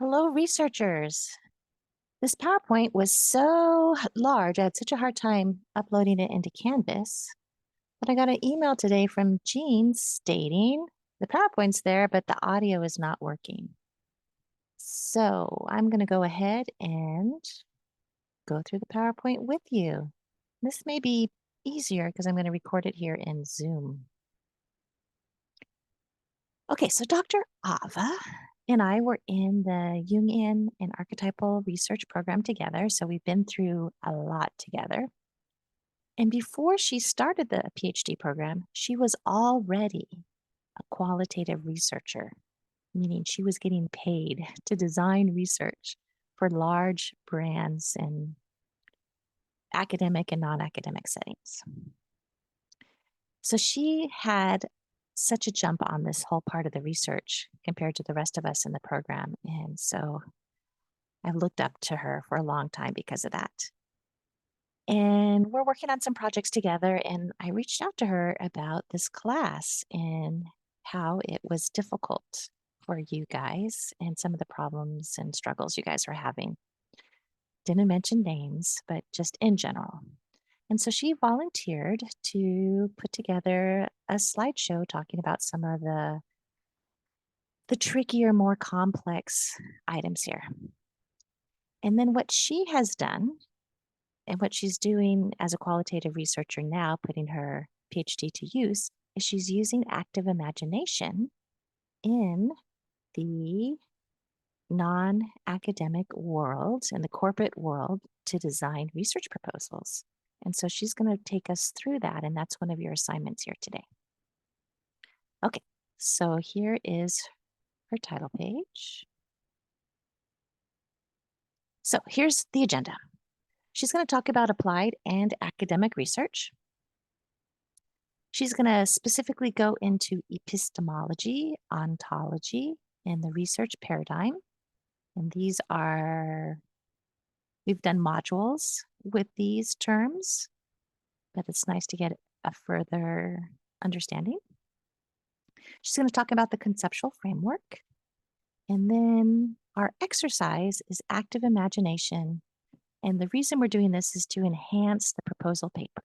Hello, researchers. This PowerPoint was so large, I had such a hard time uploading it into Canvas. But I got an email today from Jean stating the PowerPoint's there, but the audio is not working. So I'm going to go ahead and go through the PowerPoint with you. This may be easier because I'm going to record it here in Zoom. Okay, so Dr. Ava and I were in the Jungian and archetypal research program together. So we've been through a lot together. And before she started the PhD program, she was already a qualitative researcher, meaning she was getting paid to design research for large brands in academic and non academic settings. So she had such a jump on this whole part of the research compared to the rest of us in the program. And so I've looked up to her for a long time because of that. And we're working on some projects together. And I reached out to her about this class and how it was difficult for you guys and some of the problems and struggles you guys were having. Didn't mention names, but just in general. And so she volunteered to put together a slideshow talking about some of the trickier, more complex items here. And then what she has done and what she's doing as a qualitative researcher now, putting her PhD to use, is she's using active imagination in the non academic world and the corporate world to design research proposals. And so she's going to take us through that. And that's one of your assignments here today. Okay, so here is her title page. So here's the agenda. She's going to talk about applied and academic research. She's going to specifically go into epistemology, ontology, and the research paradigm. And these are, we've done modules with these terms, but it's nice to get a further understanding. She's going to talk about the conceptual framework. And then our exercise is active imagination. And the reason we're doing this is to enhance the proposal paper.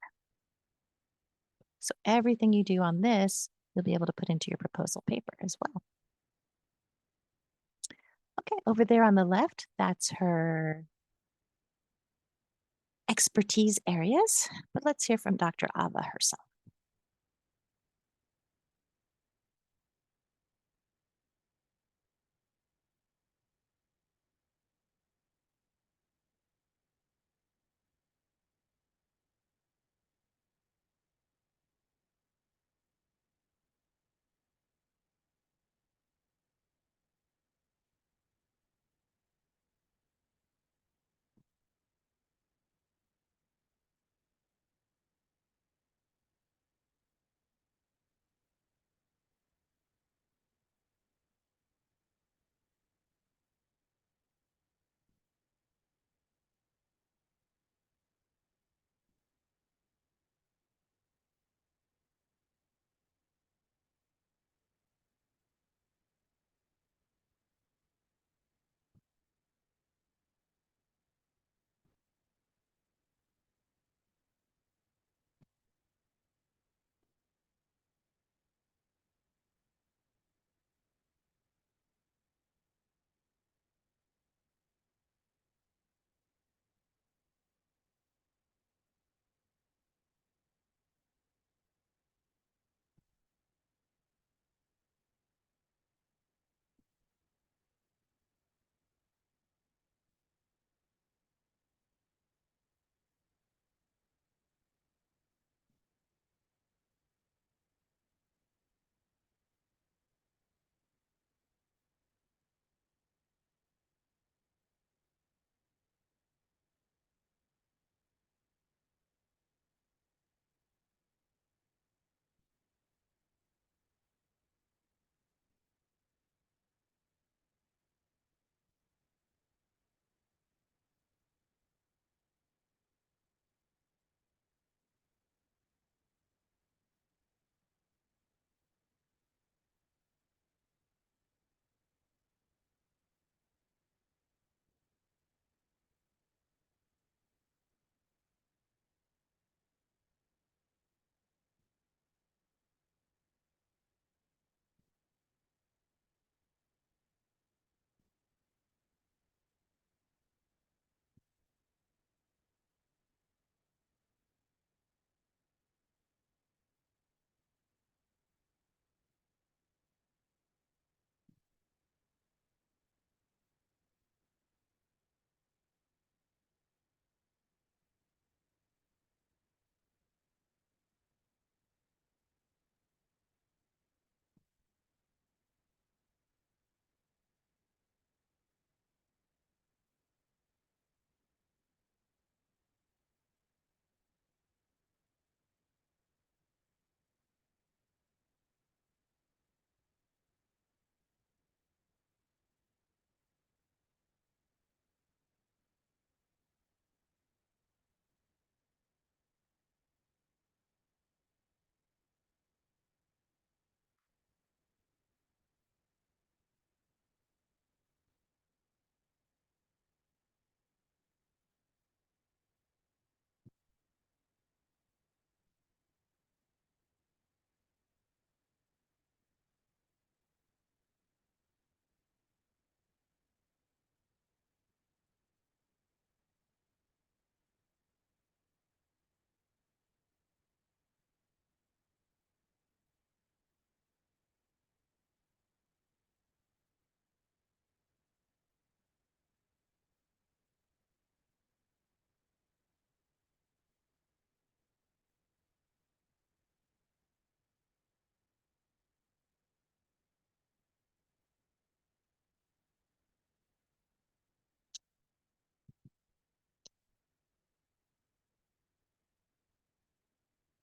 So everything you do on this, you'll be able to put into your proposal paper as well. Okay, over there on the left, that's her expertise areas. But let's hear from Dr. Ava herself.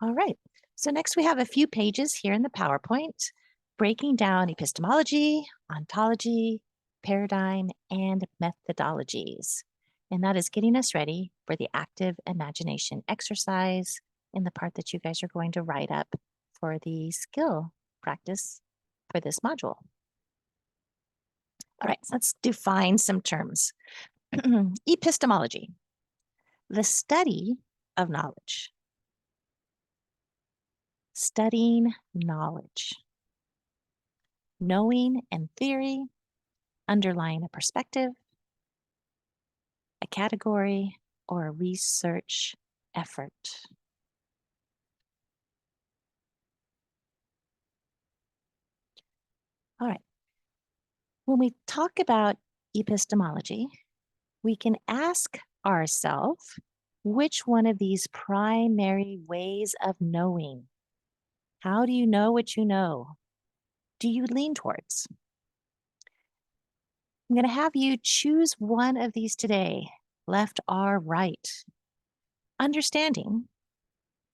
All right. So next we have a few pages here in the PowerPoint breaking down epistemology, ontology, paradigm, and methodologies. And that is getting us ready for the active imagination exercise in the part that you guys are going to write up for the skill practice for this module. All right, so let's define some terms. Epistemology, the study of knowledge, studying knowledge, knowing and theory underlying a perspective, a category, or a research effort. All right. When we talk about epistemology, we can ask ourselves which one of these primary ways of knowing, how do you know what you know, do you lean towards? I'm going to have you choose one of these today, left or right, understanding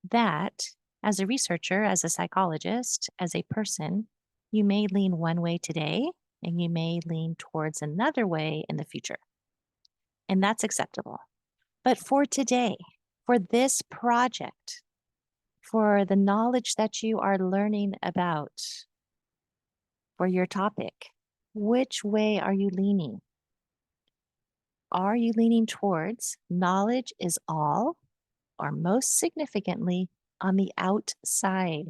that as a researcher, as a psychologist, as a person, you may lean one way today and you may lean towards another way in the future. And that's acceptable. But for today, for this project, for the knowledge that you are learning about, for your topic, which way are you leaning? Are you leaning towards knowledge is all, or most significantly, on the outside?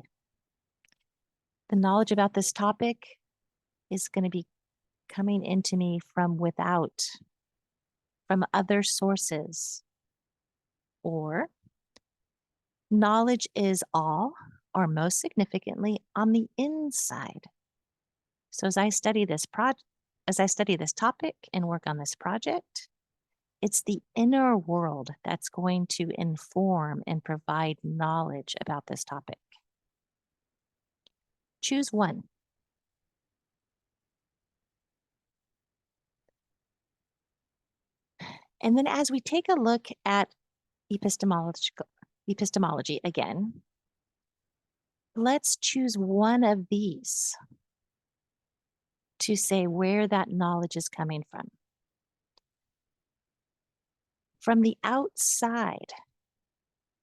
The knowledge about this topic is going to be coming into me from without, from other sources. Or knowledge is all, or most significantly, on the inside. So as I study this topic and work on this project, it's the inner world that's going to inform and provide knowledge about this topic. Choose one. And then as we take a look at epistemology again, let's choose one of these to say where that knowledge is coming from. From the outside,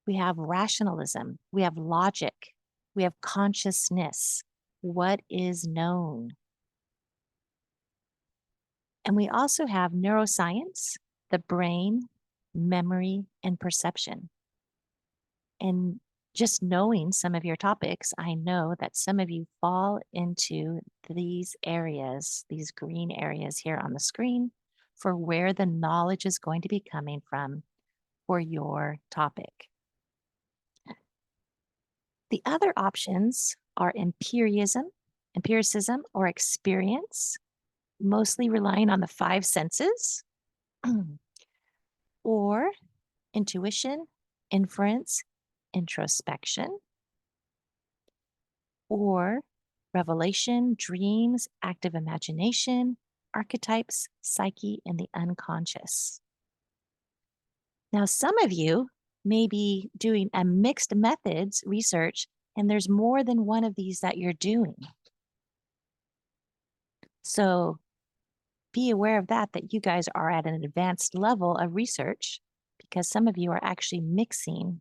we have rationalism, we have logic, we have consciousness, what is known. And we also have neuroscience, the brain, memory, and perception. And just knowing some of your topics, I know that some of you fall into these areas, these green areas here on the screen, for where the knowledge is going to be coming from for your topic. The other options are empiricism or experience, mostly relying on the five senses, or intuition, inference, introspection, or revelation, dreams, active imagination, archetypes, psyche, and the unconscious. Now, some of you may be doing a mixed methods research, and there's more than one of these that you're doing. So be aware of that you guys are at an advanced level of research, because some of you are actually mixing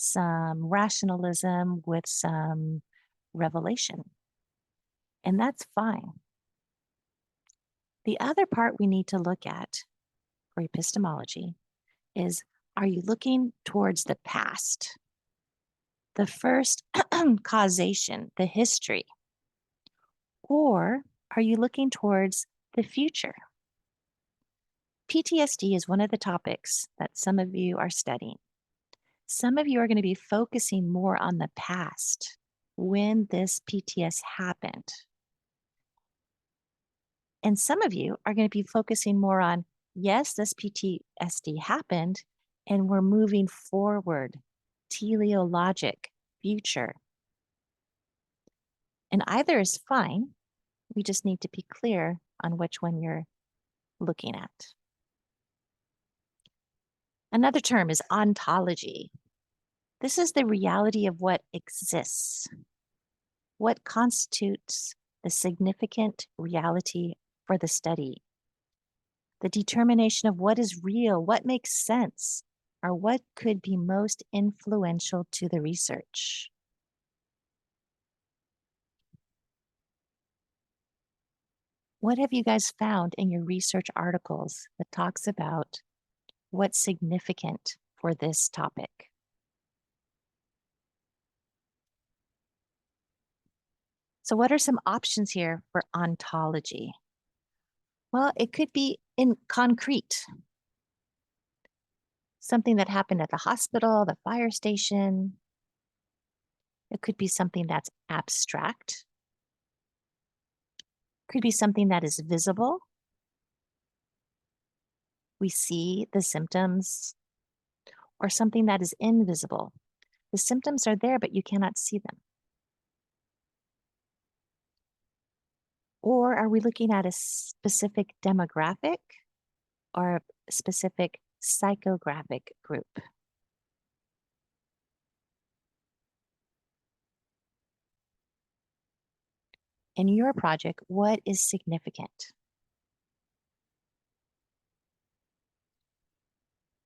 some rationalism with some revelation. And that's fine. The other part we need to look at for epistemology is, are you looking towards the past? The first causation, the history? Or are you looking towards the future? PTSD is one of the topics that some of you are studying. Some of you are going to be focusing more on the past, when this PTS happened. And some of you are going to be focusing more on, yes, this PTSD happened, and we're moving forward, teleologic, future. And either is fine. We just need to be clear on which one you're looking at. Another term is ontology. This is the reality of what exists, what constitutes the significant reality for the study, the determination of what is real, what makes sense, or what could be most influential to the research. What have you guys found in your research articles that talks about what's significant for this topic? So, what are some options here for ontology? Well, it could be in concrete, something that happened at the hospital, the fire station. It could be something that's abstract, could be something that is visible. We see the symptoms, or something that is invisible. The symptoms are there, but you cannot see them. Or are we looking at a specific demographic or a specific psychographic group? In your project, what is significant?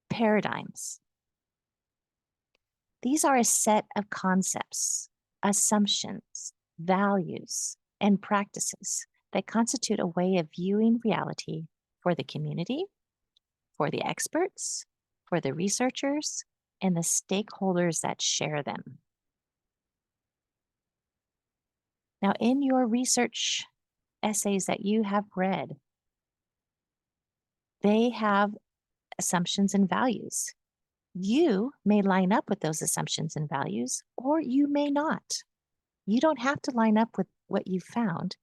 Paradigms. These are a set of concepts, assumptions, values, and practices that constitute a way of viewing reality for the community, for the experts, for the researchers, and the stakeholders that share them. Now, in your research essays that you have read, they have assumptions and values. You may line up with those assumptions and values, or you may not. You don't have to line up with what you found.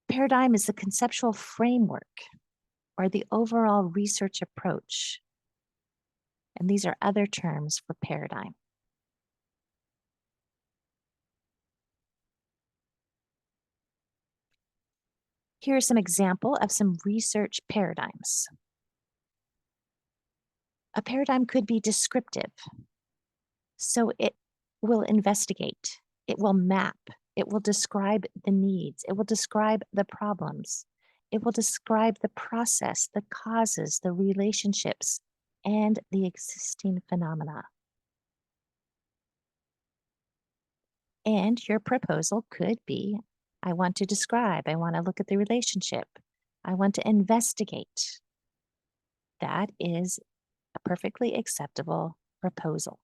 Paradigm is the conceptual framework or the overall research approach. And these are other terms for paradigm. Here are some examples of some research paradigms. A paradigm could be descriptive. So it will investigate, it will map, it will describe the needs, it will describe the problems, it will describe the process, the causes, the relationships, and the existing phenomena. And your proposal could be, I want to describe, I want to look at the relationship, I want to investigate. That is a perfectly acceptable proposal.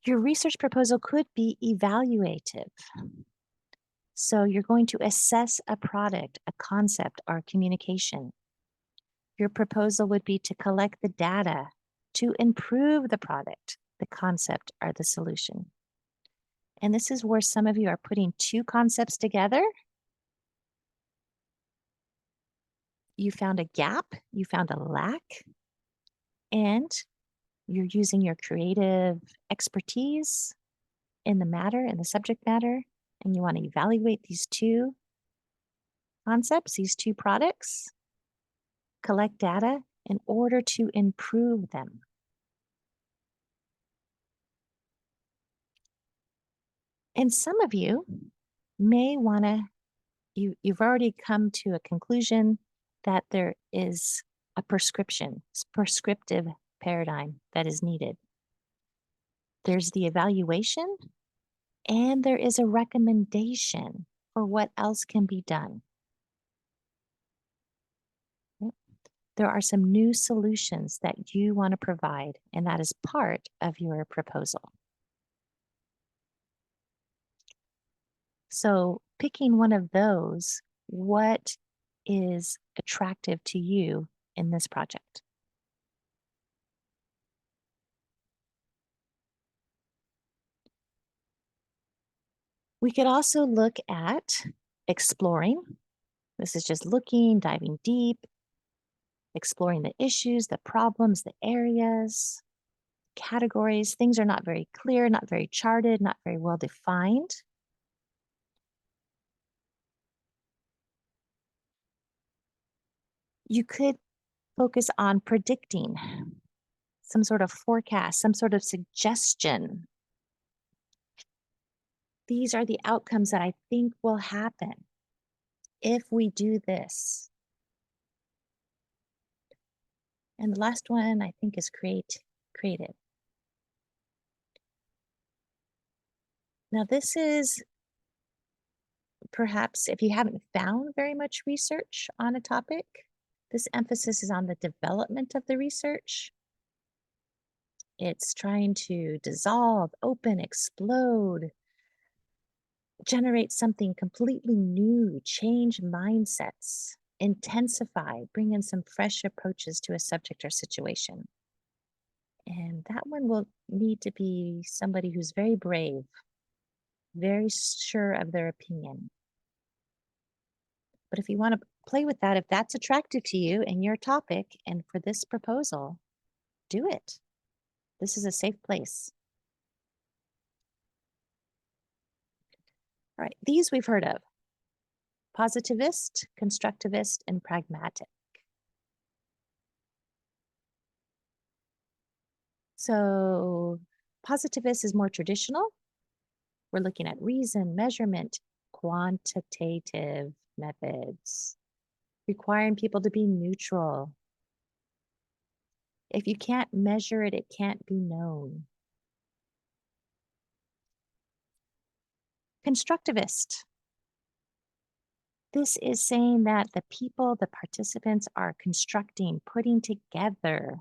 Your research proposal could be evaluative. So you're going to assess a product, a concept, or a communication. Your proposal would be to collect the data to improve the product, the concept, or the solution. And this is where some of you are putting two concepts together. You found a gap, you found a lack, and you're using your creative expertise in the matter, in the subject matter, and you want to evaluate these two concepts, these two products, collect data in order to improve them. And some of you may want to, you've already come to a conclusion that there is a prescriptive paradigm that is needed. There's the evaluation, and there is a recommendation for what else can be done. There are some new solutions that you want to provide, and that is part of your proposal. So, picking one of those, what is attractive to you in this project? We could also look at exploring. This is just looking, diving deep, exploring the issues, the problems, the areas, categories. Things are not very clear, not very charted, not very well defined. You could focus on predicting some sort of forecast, some sort of suggestion. These are the outcomes that I think will happen if we do this. And the last one I think is creative. Now, this is perhaps if you haven't found very much research on a topic, this emphasis is on the development of the research. It's trying to dissolve, open, explode, generate something completely new, change mindsets, intensify, bring in some fresh approaches to a subject or situation. And that one will need to be somebody who's very brave, very sure of their opinion. But if you want to play with that, if that's attractive to you and your topic, and for this proposal, do it. This is a safe place. All right, these we've heard of: positivist, constructivist, and pragmatic. So, positivist is more traditional. We're looking at reason, measurement, quantitative methods, requiring people to be neutral. If you can't measure it, it can't be known. Constructivist. This is saying that the people, the participants are constructing, putting together,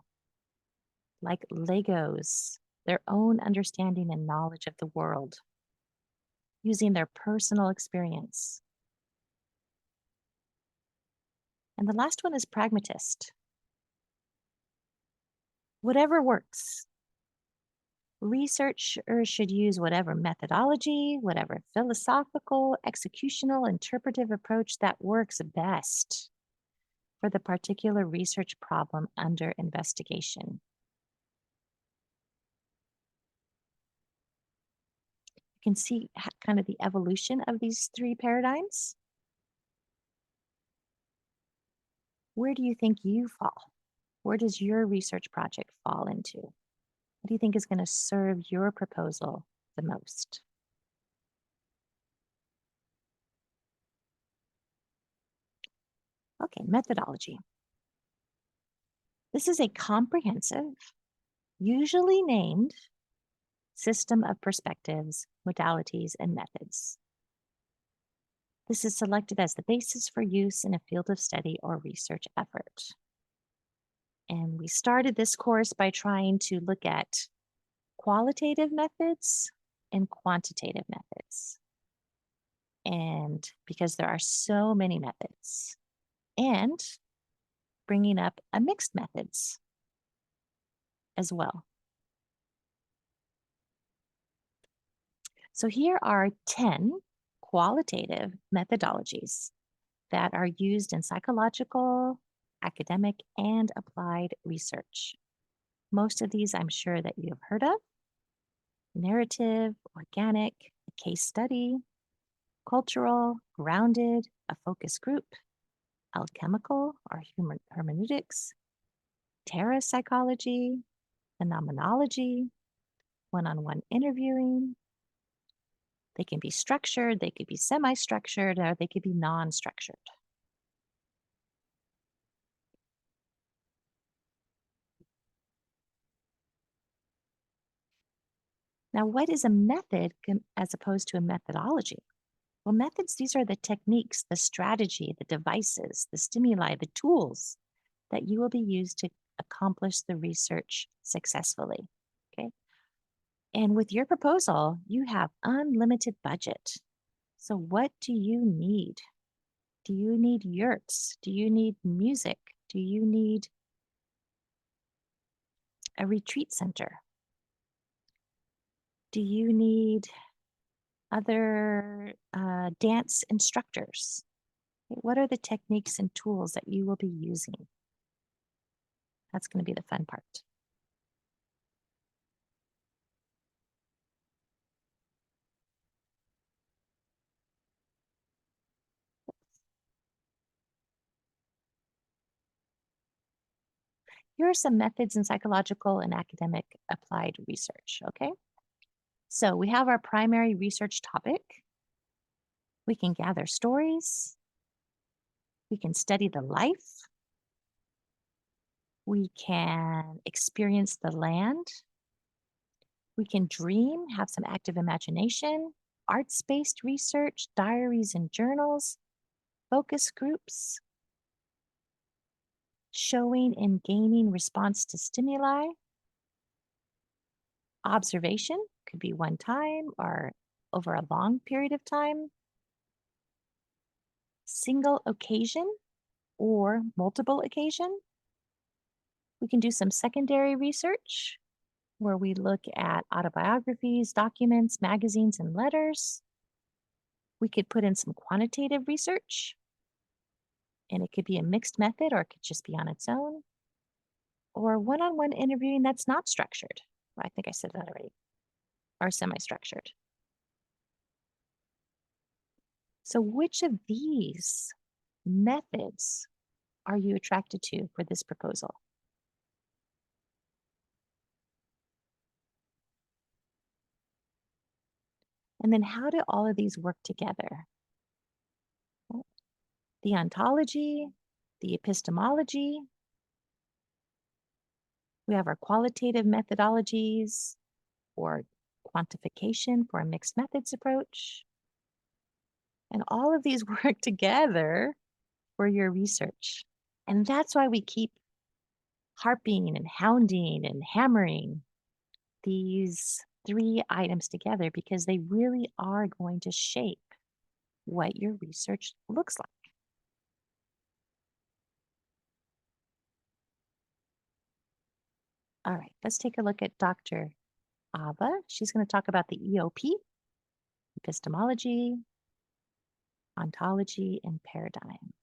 like Legos, their own understanding and knowledge of the world, using their personal experience. And the last one is pragmatist. Whatever works. Researchers should use whatever methodology, whatever philosophical, executional, interpretive approach that works best for the particular research problem under investigation. You can see kind of the evolution of these three paradigms. Where do you think you fall? Where does your research project fall into? What do you think is going to serve your proposal the most? Okay, methodology. This is a comprehensive, usually named system of perspectives, modalities, and methods. This is selected as the basis for use in a field of study or research effort. And we started this course by trying to look at qualitative methods and quantitative methods. And because there are so many methods, and bringing up a mixed methods as well. So here are 10 qualitative methodologies that are used in psychological, academic, and applied research. Most of these I'm sure that you have heard of: narrative, organic, a case study, cultural, grounded, a focus group, alchemical or hermeneutics, parapsychology, phenomenology, one-on-one interviewing. They can be structured, they could be semi-structured, or they could be non-structured. Now, what is a method as opposed to a methodology? Well, methods, these are the techniques, the strategy, the devices, the stimuli, the tools that you will be used to accomplish the research successfully. Okay. And with your proposal, you have unlimited budget. So, what do you need? Do you need yurts? Do you need music? Do you need a retreat center? Do you need other dance instructors? What are the techniques and tools that you will be using? That's going to be the fun part. Here are some methods in psychological and academic applied research. Okay. So we have our primary research topic. We can gather stories. We can study the life. We can experience the land. We can dream, have some active imagination, arts based research, diaries and journals, focus groups, showing and gaining response to stimuli, observation could be one time or over a long period of time, single occasion or multiple occasion. We can do some secondary research where we look at autobiographies, documents, magazines, and letters. We could put in some quantitative research, and it could be a mixed method or it could just be on its own, or one on one interviewing that's not structured. I think I said that already, or semi structured. So, which of these methods are you attracted to for this proposal? And then, how do all of these work together? Well, the ontology, the epistemology, we have our qualitative methodologies or quantification for a mixed methods approach. And all of these work together for your research. And that's why we keep harping and hounding and hammering these three items together because they really are going to shape what your research looks like. All right, let's take a look at Dr. Ava. She's going to talk about the EOP, epistemology, ontology, and paradigm.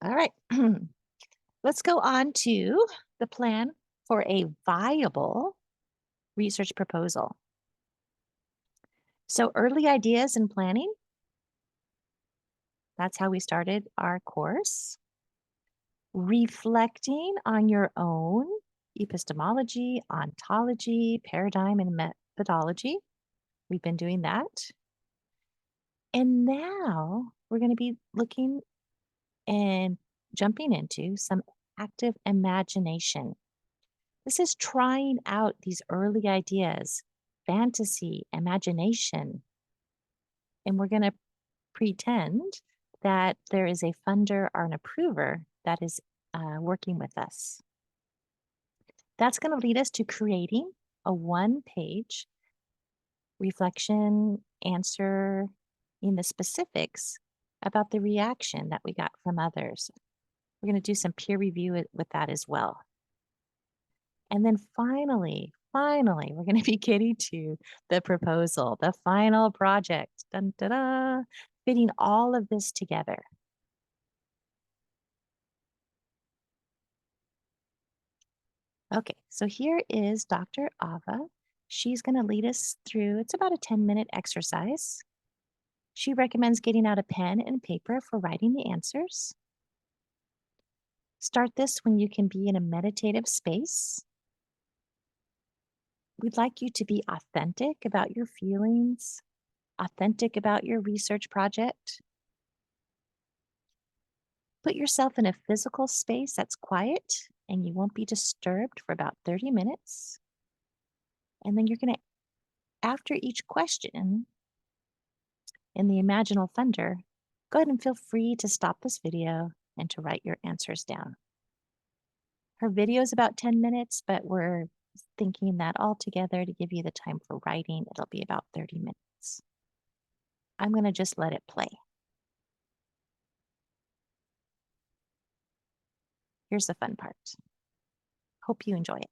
All right. Let's go on to the plan for a viable research proposal. So, early ideas and planning, that's how we started our course. Reflecting on your own epistemology, ontology, paradigm, and methodology. We've been doing that. And now we're going to be looking and jumping into some active imagination. This is trying out these early ideas, fantasy, imagination, and we're going to pretend that there is a funder or an approver that is working with us. That's going to lead us to creating a one-page reflection answer in the specifics about the reaction that we got from others. We're going to do some peer review with that as well. And then finally, we're going to be getting to the proposal, the final project, dun, da, da, fitting all of this together. Okay, so here is Dr. Ava. She's going to lead us through, it's about a 10-minute exercise. She recommends getting out a pen and paper for writing the answers. Start this when you can be in a meditative space. We'd like you to be authentic about your feelings, authentic about your research project. Put yourself in a physical space that's quiet and you won't be disturbed for about 30 minutes. And then you're going to, after each question in the imaginal thunder, go ahead and feel free to stop this video and to write your answers down. Her video is about 10 minutes, but we're thinking that altogether to give you the time for writing, it'll be about 30 minutes. I'm going to just let it play. Here's the fun part. Hope you enjoy it.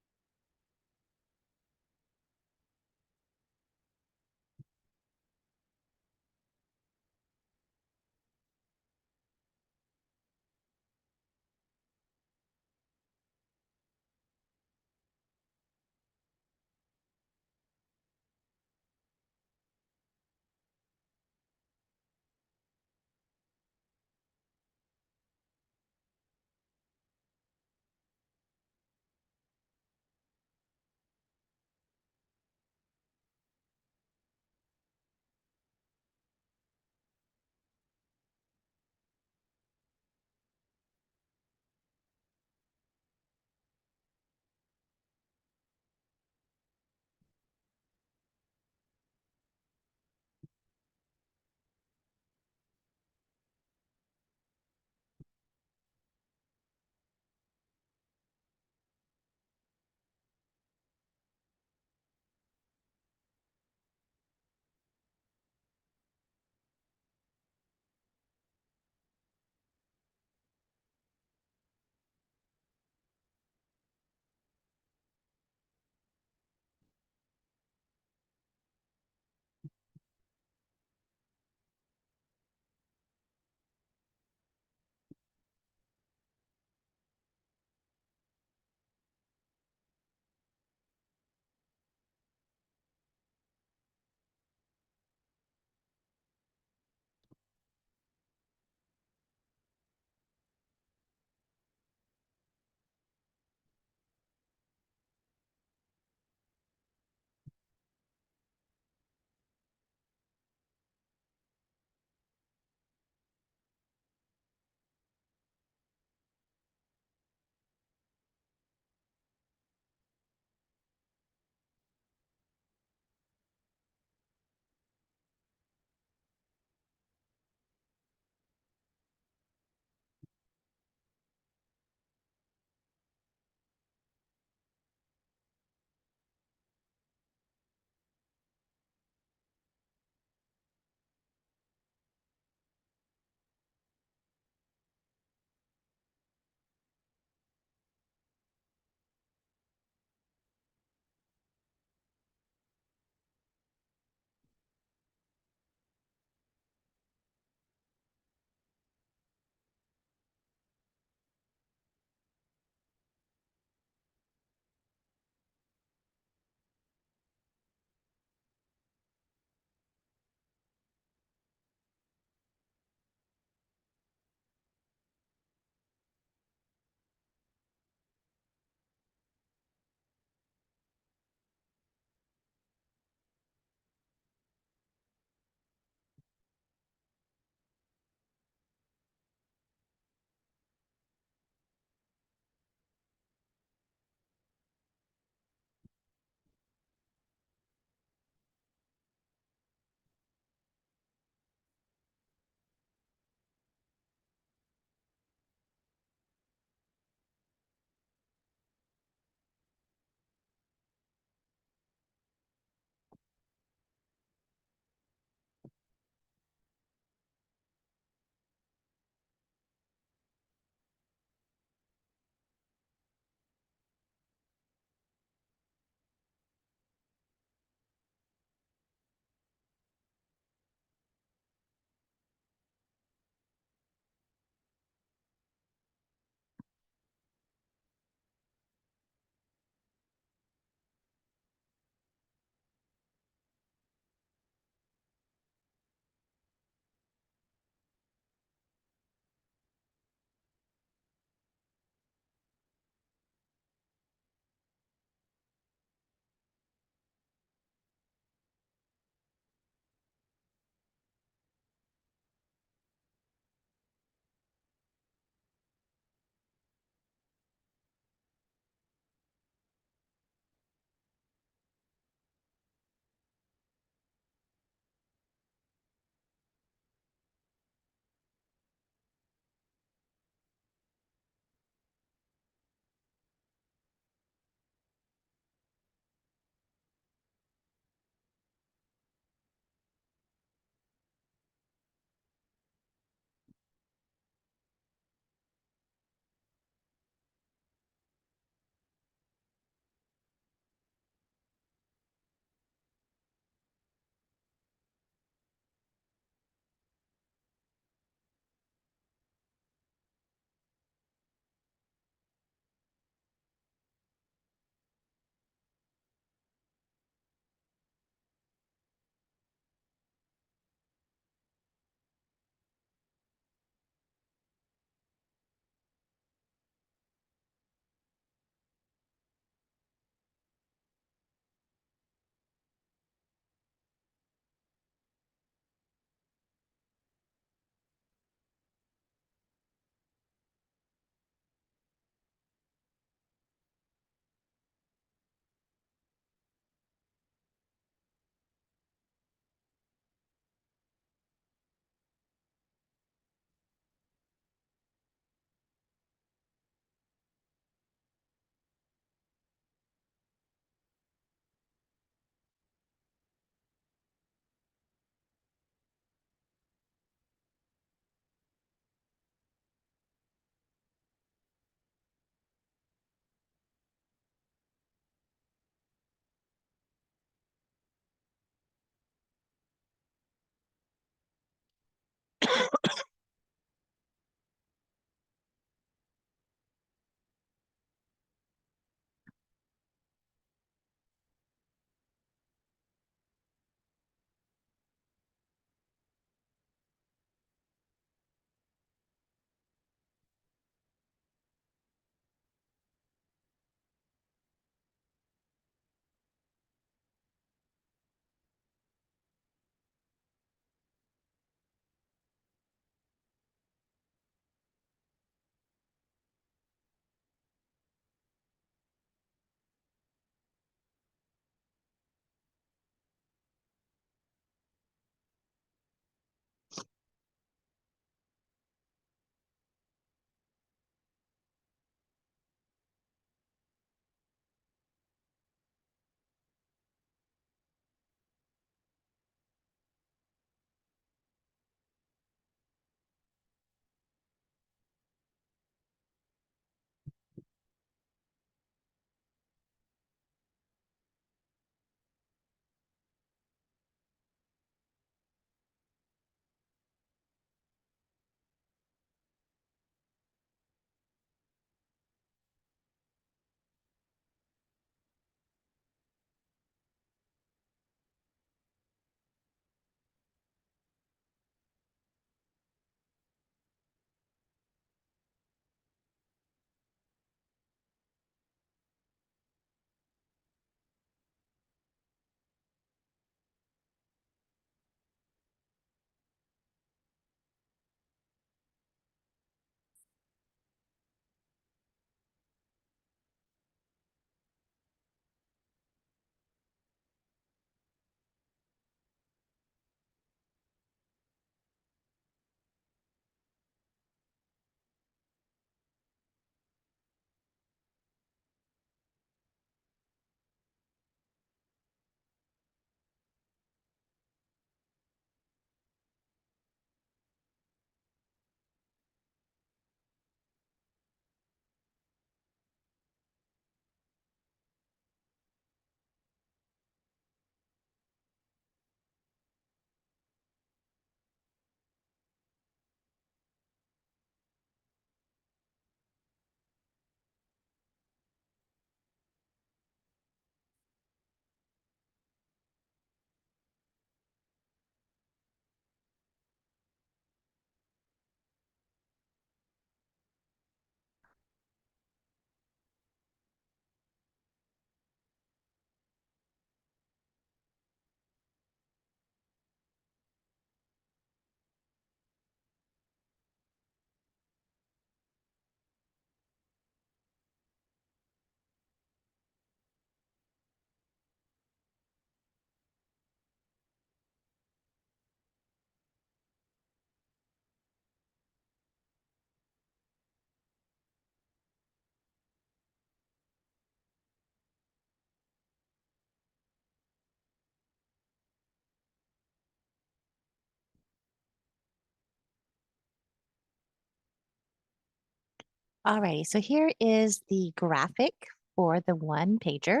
Alrighty, so here is the graphic for the one pager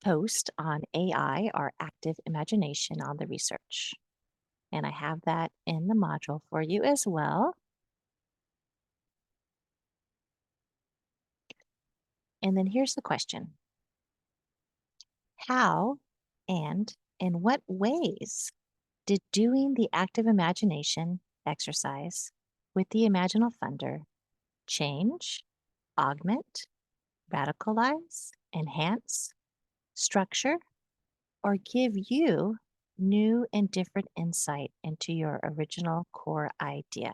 post on AI or active imagination on the research. And I have that in the module for you as well. And then here's the question: how and in what ways did doing the active imagination exercise with the Imaginal Funder change, augment, radicalize, enhance, structure, or give you new and different insight into your original core idea?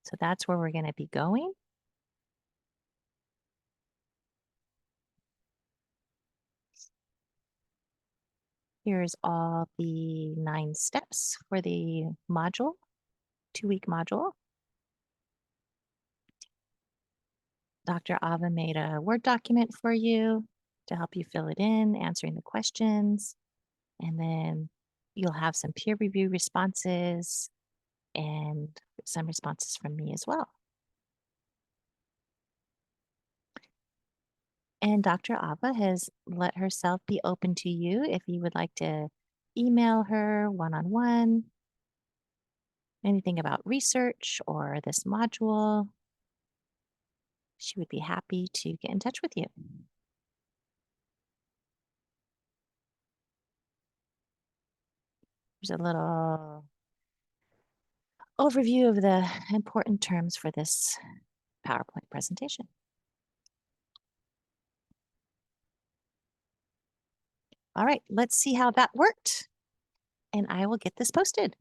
So that's where we're going to be going. Here's all the 9 steps for the module, 2-week module. Dr. Ava made a Word document for you to help you fill it in, answering the questions. And then you'll have some peer review responses and some responses from me as well. And Dr. Ava has let herself be open to you if you would like to email her one on one, anything about research or this module. She would be happy to get in touch with you. There's a little overview of the important terms for this PowerPoint presentation. All right, let's see how that worked, and I will get this posted.